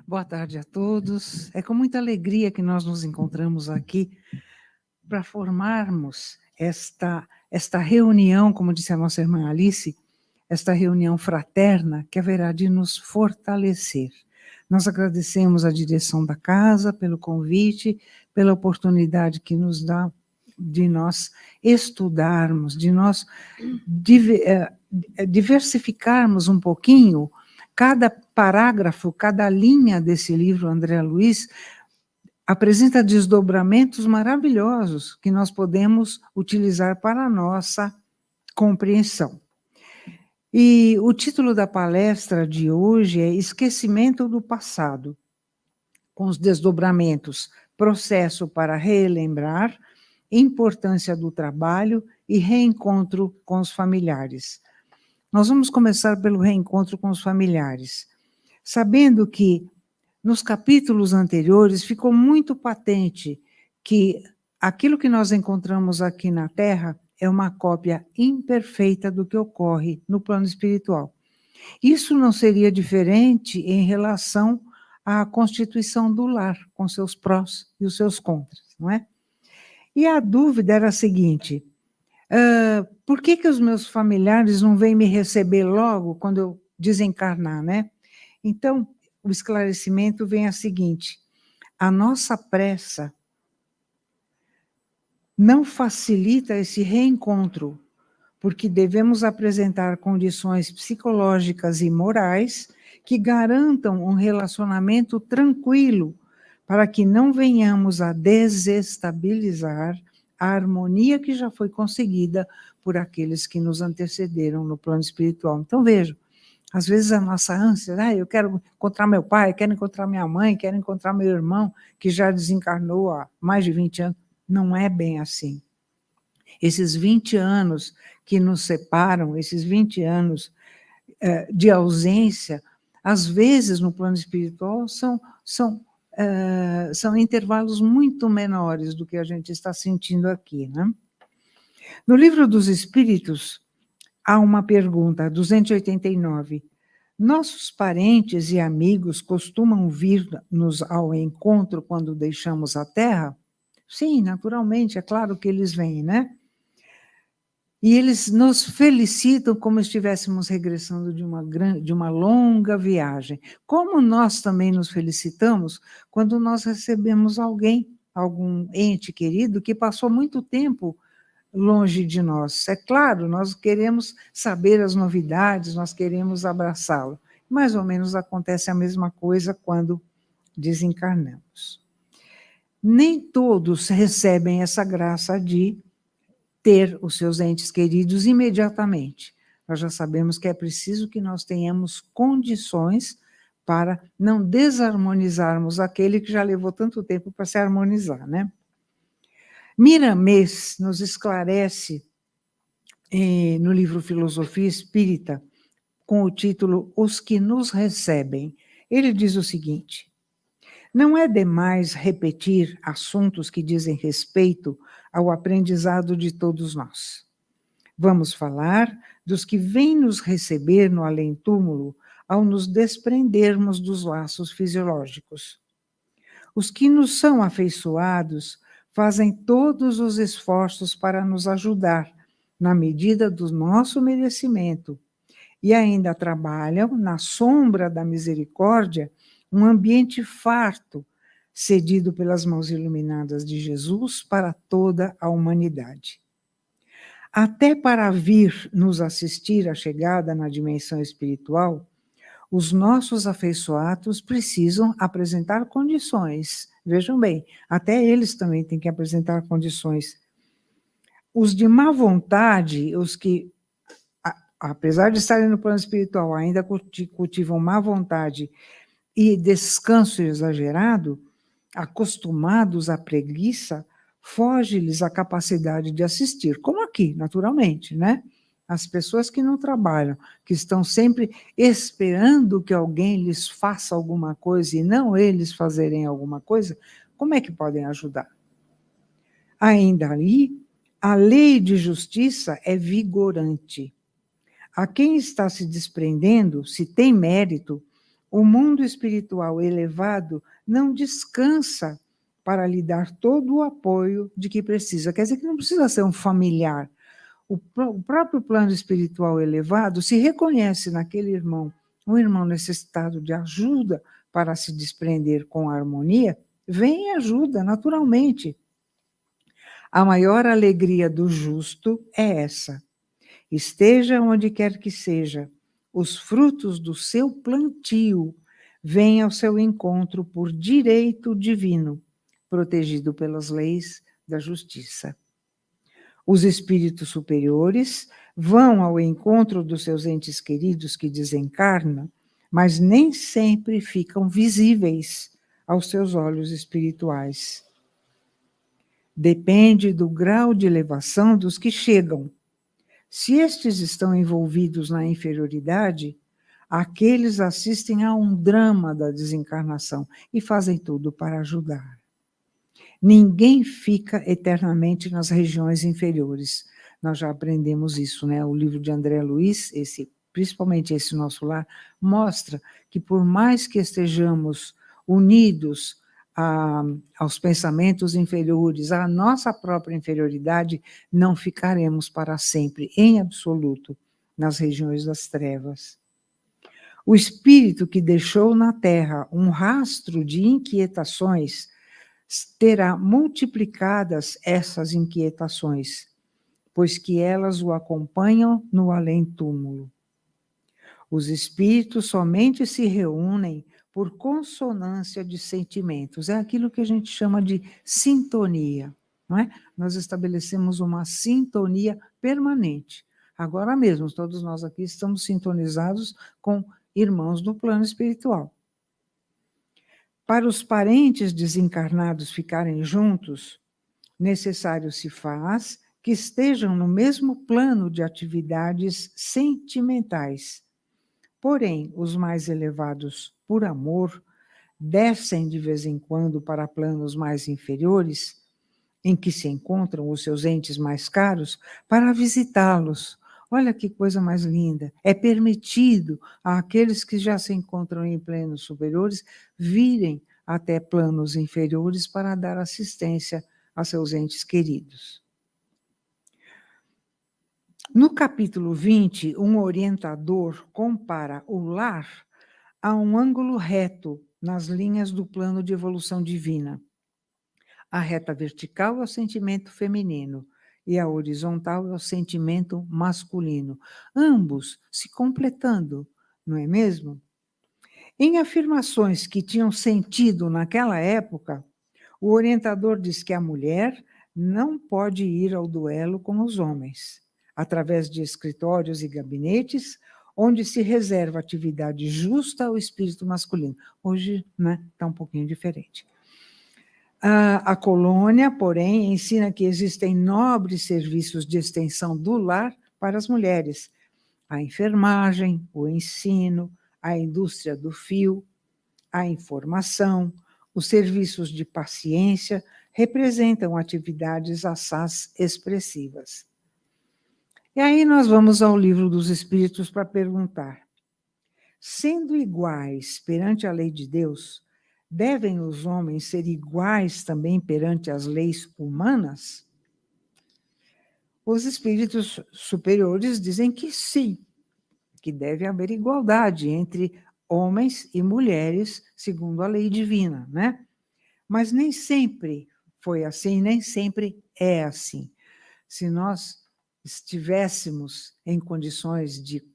Boa tarde a todos. É com muita alegria que nós nos encontramos aqui para formarmos esta reunião, como disse a nossa irmã Alice, esta reunião fraterna que haverá de nos fortalecer. Nós agradecemos a direção da casa pelo convite, pela oportunidade que nos dá de nós estudarmos, de nós diversificarmos um pouquinho cada parágrafo, cada linha desse livro, André Luiz, apresenta desdobramentos maravilhosos que nós podemos utilizar para a nossa compreensão. E o título da palestra de hoje é Esquecimento do Passado, com os desdobramentos Processo para relembrar, Importância do trabalho e Reencontro com os familiares. Nós vamos começar pelo reencontro com os familiares, sabendo que nos capítulos anteriores ficou muito patente que aquilo que nós encontramos aqui na Terra é uma cópia imperfeita do que ocorre no plano espiritual. Isso não seria diferente em relação à constituição do lar, com seus prós e os seus contras, não é? E a dúvida era a seguinte: por que os meus familiares não vêm me receber logo quando eu desencarnar, né? Então, o esclarecimento vem a seguinte: a nossa pressa não facilita esse reencontro, porque devemos apresentar condições psicológicas e morais que garantam um relacionamento tranquilo, para que não venhamos a desestabilizar a harmonia que já foi conseguida por aqueles que nos antecederam no plano espiritual. Então, vejam, às vezes a nossa ânsia, eu quero encontrar meu pai, quero encontrar minha mãe, quero encontrar meu irmão, que já desencarnou há mais de 20 anos. Não é bem assim. Esses 20 anos que nos separam, esses 20 anos de ausência, às vezes no plano espiritual são intervalos muito menores do que a gente está sentindo aqui, né? No Livro dos Espíritos, há uma pergunta, 289. Nossos parentes e amigos costumam vir-nos ao encontro quando deixamos a Terra? Sim, naturalmente, é claro que eles vêm, né? E eles nos felicitam como se estivéssemos regressando de uma longa viagem. Como nós também nos felicitamos quando nós recebemos alguém, algum ente querido que passou muito tempo longe de nós. É claro, nós queremos saber as novidades, nós queremos abraçá-lo. Mais ou menos acontece a mesma coisa quando desencarnamos. Nem todos recebem essa graça de ter os seus entes queridos imediatamente. Nós já sabemos que é preciso que nós tenhamos condições para não desarmonizarmos aquele que já levou tanto tempo para se harmonizar, né? Miramês nos esclarece no livro Filosofia Espírita, com o título Os que nos recebem. Ele diz o seguinte: não é demais repetir assuntos que dizem respeito ao aprendizado de todos nós. Vamos falar dos que vêm nos receber no além-túmulo ao nos desprendermos dos laços fisiológicos. Os que nos são afeiçoados fazem todos os esforços para nos ajudar, na medida do nosso merecimento, e ainda trabalham, na sombra da misericórdia, um ambiente farto, cedido pelas mãos iluminadas de Jesus para toda a humanidade. Até para vir nos assistir à chegada na dimensão espiritual, os nossos afeiçoados precisam apresentar condições. Vejam bem, até eles também têm que apresentar condições. Os de má vontade, os que, apesar de estarem no plano espiritual, ainda cultivam má vontade e descanso exagerado, acostumados à preguiça, foge-lhes a capacidade de assistir, como aqui, naturalmente, né? As pessoas que não trabalham, que estão sempre esperando que alguém lhes faça alguma coisa e não eles fazerem alguma coisa, como é que podem ajudar? Ainda ali, a lei de justiça é vigorante. A quem está se desprendendo, se tem mérito, O mundo espiritual elevado não descansa para lhe dar todo o apoio de que precisa. Quer dizer que não precisa ser um familiar. O próprio plano espiritual elevado se reconhece naquele irmão, um irmão necessitado de ajuda para se desprender com harmonia, vem e ajuda naturalmente. A maior alegria do justo é essa. Esteja onde quer que seja, os frutos do seu plantio vêm ao seu encontro por direito divino, protegido pelas leis da justiça. Os espíritos superiores vão ao encontro dos seus entes queridos que desencarnam, mas nem sempre ficam visíveis aos seus olhos espirituais. Depende do grau de elevação dos que chegam. Se estes estão envolvidos na inferioridade, aqueles assistem a um drama da desencarnação e fazem tudo para ajudar. Ninguém fica eternamente nas regiões inferiores. Nós já aprendemos isso, né? O livro de André Luiz, principalmente esse Nosso Lar, mostra que por mais que estejamos unidos aos pensamentos inferiores, à nossa própria inferioridade, não ficaremos para sempre, em absoluto, nas regiões das trevas. O espírito que deixou na Terra um rastro de inquietações terá multiplicadas essas inquietações, pois que elas o acompanham no além-túmulo. Os espíritos somente se reúnem por consonância de sentimentos. É aquilo que a gente chama de sintonia, não é? Nós estabelecemos uma sintonia permanente. Agora mesmo, todos nós aqui estamos sintonizados com irmãos do plano espiritual. Para os parentes desencarnados ficarem juntos, necessário se faz que estejam no mesmo plano de atividades sentimentais. Porém, os mais elevados, por amor, descem de vez em quando para planos mais inferiores, em que se encontram os seus entes mais caros, para visitá-los. Olha que coisa mais linda! É permitido àqueles que já se encontram em planos superiores virem até planos inferiores para dar assistência a seus entes queridos. No capítulo 20, um orientador compara o lar a um ângulo reto nas linhas do plano de evolução divina. A reta vertical é o sentimento feminino e a horizontal é o sentimento masculino, ambos se completando, não é mesmo? Em afirmações que tinham sentido naquela época, o orientador diz que a mulher não pode ir ao duelo com os homens, através de escritórios e gabinetes, onde se reserva atividade justa ao espírito masculino. Hoje, né, está um pouquinho diferente. A colônia, porém, ensina que existem nobres serviços de extensão do lar para as mulheres. A enfermagem, o ensino, a indústria do fio, a informação, os serviços de paciência representam atividades assaz expressivas. E aí nós vamos ao Livro dos Espíritos para perguntar: sendo iguais perante a lei de Deus, devem os homens ser iguais também perante as leis humanas? Os espíritos superiores dizem que sim, que deve haver igualdade entre homens e mulheres, segundo a lei divina, né? Mas nem sempre foi assim, nem sempre é assim. Se nós estivéssemos em condições de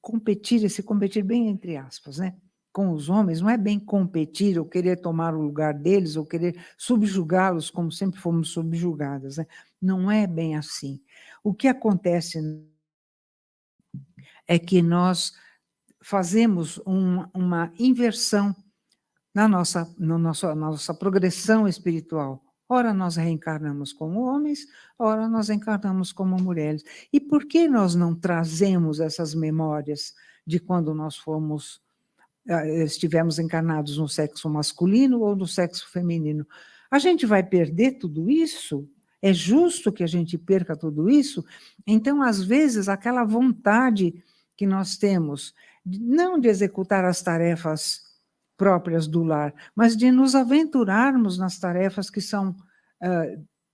competir, esse competir bem entre aspas, né? Com os homens, não é bem competir ou querer tomar o lugar deles ou querer subjugá-los como sempre fomos subjugadas, né? Não é bem assim. O que acontece é que nós fazemos uma inversão na nossa progressão espiritual. Ora nós reencarnamos como homens, ora nós encarnamos como mulheres. E por que nós não trazemos essas memórias de quando nós estivemos encarnados no sexo masculino ou no sexo feminino? A gente vai perder tudo isso? É justo que a gente perca tudo isso? Então, às vezes, aquela vontade que nós temos, não de executar as tarefas próprias do lar, mas de nos aventurarmos nas tarefas que são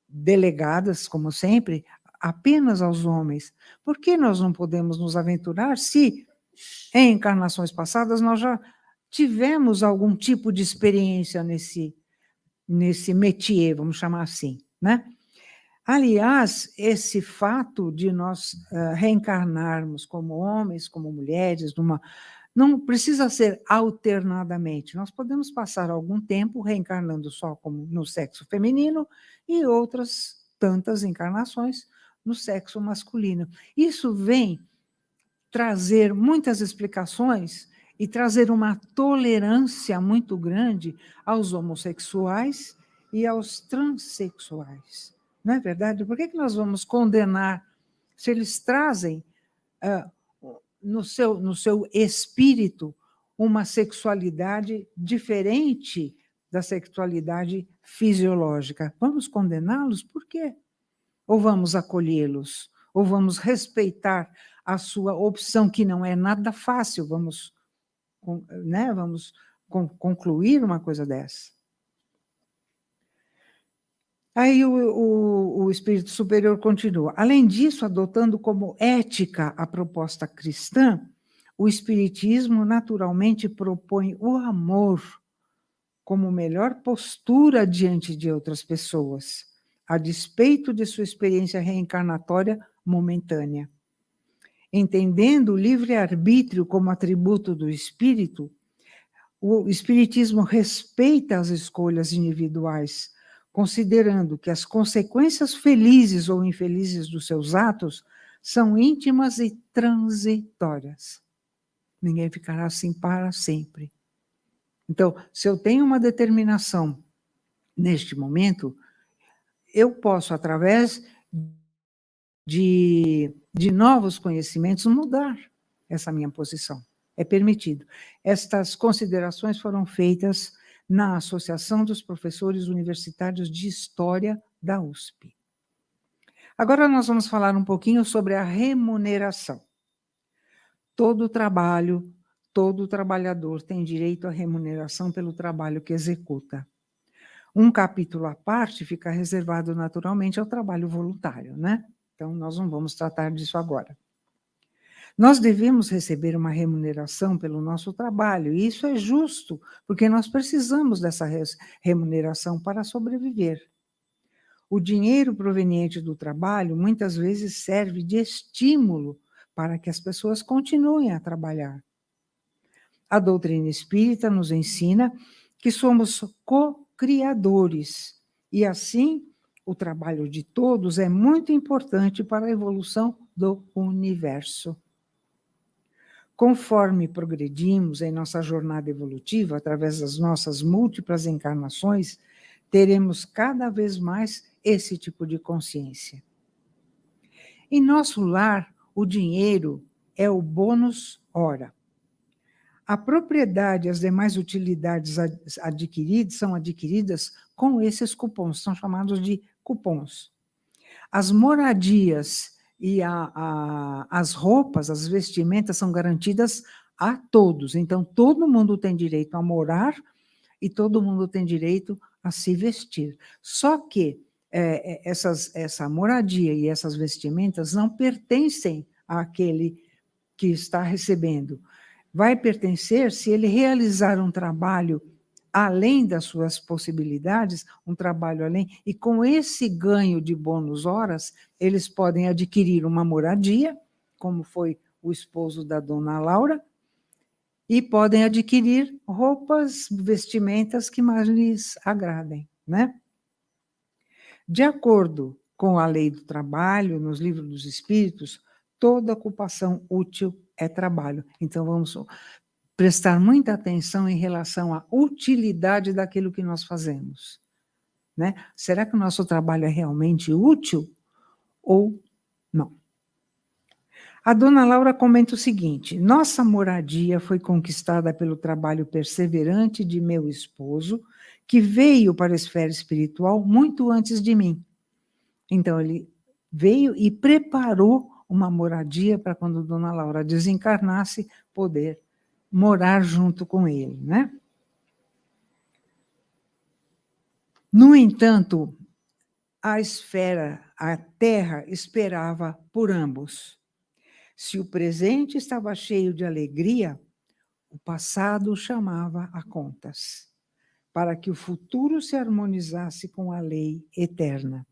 delegadas, como sempre, apenas aos homens. Por que nós não podemos nos aventurar se, em encarnações passadas, nós já tivemos algum tipo de experiência nesse métier, vamos chamar assim, né? Aliás, esse fato de nós reencarnarmos como homens, como mulheres, não precisa ser alternadamente. Nós podemos passar algum tempo reencarnando só como no sexo feminino e outras tantas encarnações no sexo masculino. Isso vem trazer muitas explicações e trazer uma tolerância muito grande aos homossexuais e aos transexuais. Não é verdade? Por que nós vamos condenar se eles trazem no seu espírito uma sexualidade diferente da sexualidade fisiológica? Vamos condená-los? Por quê? Ou vamos acolhê-los? Ou vamos respeitar a sua opção, que não é nada fácil? Vamos concluir uma coisa dessa. Aí o Espírito Superior continua. Além disso, adotando como ética a proposta cristã, o Espiritismo naturalmente propõe o amor como melhor postura diante de outras pessoas, a despeito de sua experiência reencarnatória momentânea. Entendendo o livre-arbítrio como atributo do espírito, o Espiritismo respeita as escolhas individuais, considerando que as consequências felizes ou infelizes dos seus atos são íntimas e transitórias. Ninguém ficará assim para sempre. Então, se eu tenho uma determinação neste momento, eu posso, através de novos conhecimentos, mudar essa minha posição. É permitido. Estas considerações foram feitas na Associação dos Professores Universitários de História da USP. Agora nós vamos falar um pouquinho sobre a remuneração. Todo trabalho, todo trabalhador tem direito à remuneração pelo trabalho que executa. Um capítulo à parte fica reservado naturalmente ao trabalho voluntário, né? Então, nós não vamos tratar disso agora. Nós devemos receber uma remuneração pelo nosso trabalho, e isso é justo, porque nós precisamos dessa remuneração para sobreviver. O dinheiro proveniente do trabalho muitas vezes serve de estímulo para que as pessoas continuem a trabalhar. A doutrina espírita nos ensina que somos co-criadores, e assim o trabalho de todos é muito importante para a evolução do universo. Conforme progredimos em nossa jornada evolutiva, através das nossas múltiplas encarnações, teremos cada vez mais esse tipo de consciência. Em nosso lar, o dinheiro é o bônus hora. A propriedade e as demais utilidades adquiridas são adquiridas com esses cupons, são chamados de cupons. As moradias e as roupas, as vestimentas são garantidas a todos. Então, todo mundo tem direito a morar e todo mundo tem direito a se vestir. Só que essa moradia e essas vestimentas não pertencem àquele que está recebendo. Vai pertencer se ele realizar um trabalho além das suas possibilidades, um trabalho além, e com esse ganho de bônus horas, eles podem adquirir uma moradia, como foi o esposo da dona Laura, e podem adquirir roupas, vestimentas que mais lhes agradem, né? De acordo com a lei do trabalho, nos livros dos espíritos, toda ocupação útil é trabalho. Então, vamos prestar muita atenção em relação à utilidade daquilo que nós fazemos, né? Será que o nosso trabalho é realmente útil ou não? A dona Laura comenta o seguinte: nossa moradia foi conquistada pelo trabalho perseverante de meu esposo, que veio para a esfera espiritual muito antes de mim. Então, ele veio e preparou uma moradia para quando dona Laura desencarnasse, poder morar junto com ele, né? No entanto, a terra esperava por ambos. Se o presente estava cheio de alegria, o passado chamava a contas, para que o futuro se harmonizasse com a lei eterna.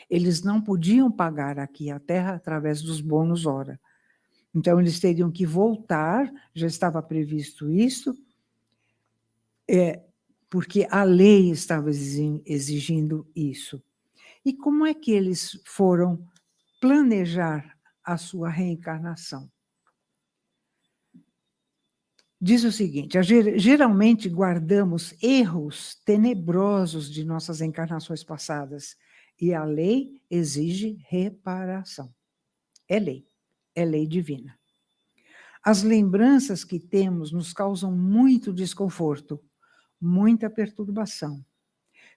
Eles não podiam pagar aqui a terra através dos bônus hora. Então, eles teriam que voltar, já estava previsto isso, porque a lei estava exigindo isso. E como é que eles foram planejar a sua reencarnação? Diz o seguinte: geralmente guardamos erros tenebrosos de nossas encarnações passadas, e a lei exige reparação. É lei divina. As lembranças que temos nos causam muito desconforto, muita perturbação.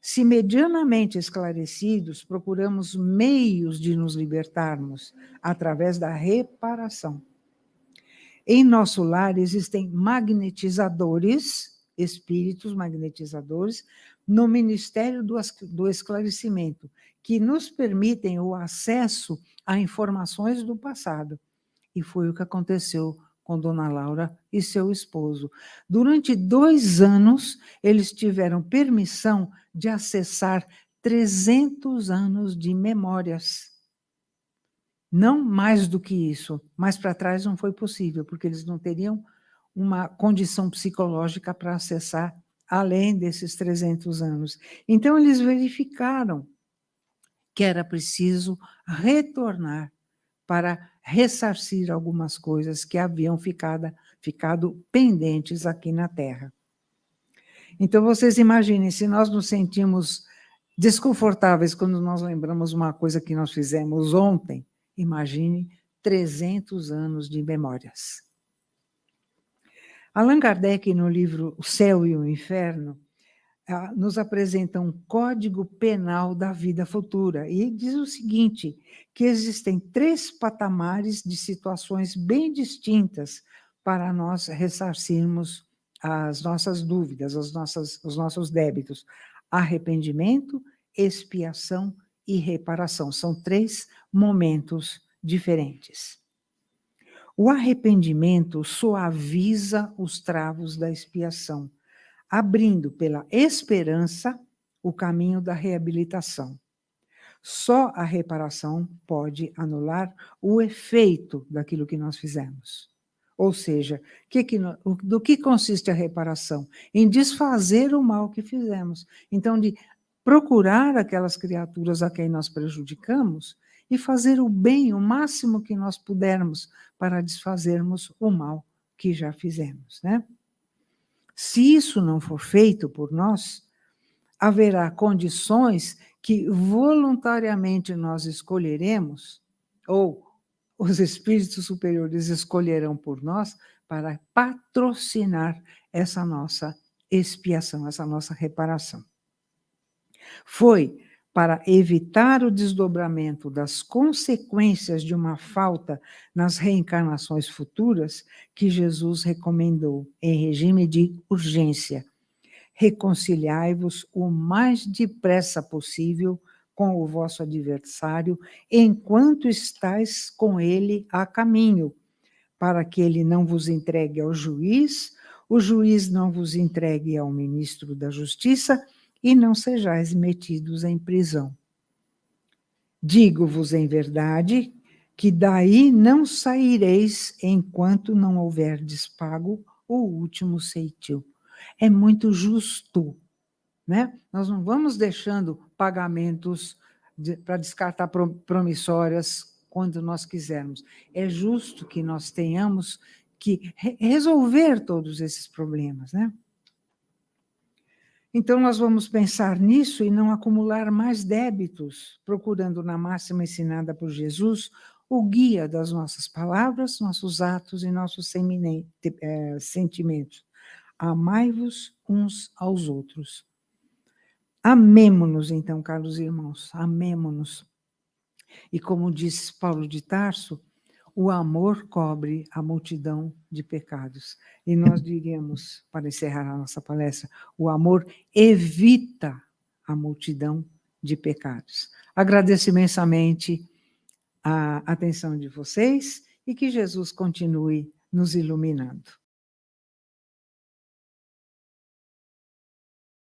Se medianamente esclarecidos, procuramos meios de nos libertarmos através da reparação. Em nosso lar existem magnetizadores, espíritos magnetizadores, no Ministério do Esclarecimento, que nos permitem o acesso a informações do passado. E foi o que aconteceu com Dona Laura e seu esposo. Durante 2 anos, eles tiveram permissão de acessar 300 anos de memórias. Não mais do que isso, mas para trás não foi possível, porque eles não teriam uma condição psicológica para acessar além desses 300 anos. Então, eles verificaram que era preciso retornar para ressarcir algumas coisas que haviam ficado pendentes aqui na Terra. Então, vocês imaginem, se nós nos sentimos desconfortáveis quando nós lembramos uma coisa que nós fizemos ontem, imagine 300 anos de memórias. Allan Kardec, no livro O Céu e o Inferno, nos apresenta um código penal da vida futura e diz o seguinte, que existem 3 patamares de situações bem distintas para nós ressarcirmos as nossas dúvidas, os nossos débitos: arrependimento, expiação e reparação. São 3 momentos diferentes. O arrependimento suaviza os travos da expiação, abrindo pela esperança o caminho da reabilitação. Só a reparação pode anular o efeito daquilo que nós fizemos. Ou seja, do que consiste a reparação? Em desfazer o mal que fizemos. Então, de procurar aquelas criaturas a quem nós prejudicamos e fazer o bem o máximo que nós pudermos para desfazermos o mal que já fizemos, né? Se isso não for feito por nós, haverá condições que voluntariamente nós escolheremos, ou os espíritos superiores escolherão por nós, para patrocinar essa nossa expiação, essa nossa reparação. Foi para evitar o desdobramento das consequências de uma falta nas reencarnações futuras que Jesus recomendou, em regime de urgência: reconciliai-vos o mais depressa possível com o vosso adversário, enquanto estáis com ele a caminho, para que ele não vos entregue ao juiz, o juiz não vos entregue ao ministro da Justiça, e não sejais metidos em prisão. Digo-vos em verdade que daí não saireis enquanto não houverdes pago o último ceitil. É muito justo, né? Nós não vamos deixando pagamentos para descartar promissórias quando nós quisermos. É justo que nós tenhamos que resolver todos esses problemas, né? Então, nós vamos pensar nisso e não acumular mais débitos, procurando na máxima ensinada por Jesus o guia das nossas palavras, nossos atos e nossos sentimentos. Amai-vos uns aos outros. Amemo-nos, então, caros irmãos, amemo-nos. E como diz Paulo de Tarso, o amor cobre a multidão de pecados. E nós diríamos, para encerrar a nossa palestra, o amor evita a multidão de pecados. Agradeço imensamente a atenção de vocês e que Jesus continue nos iluminando.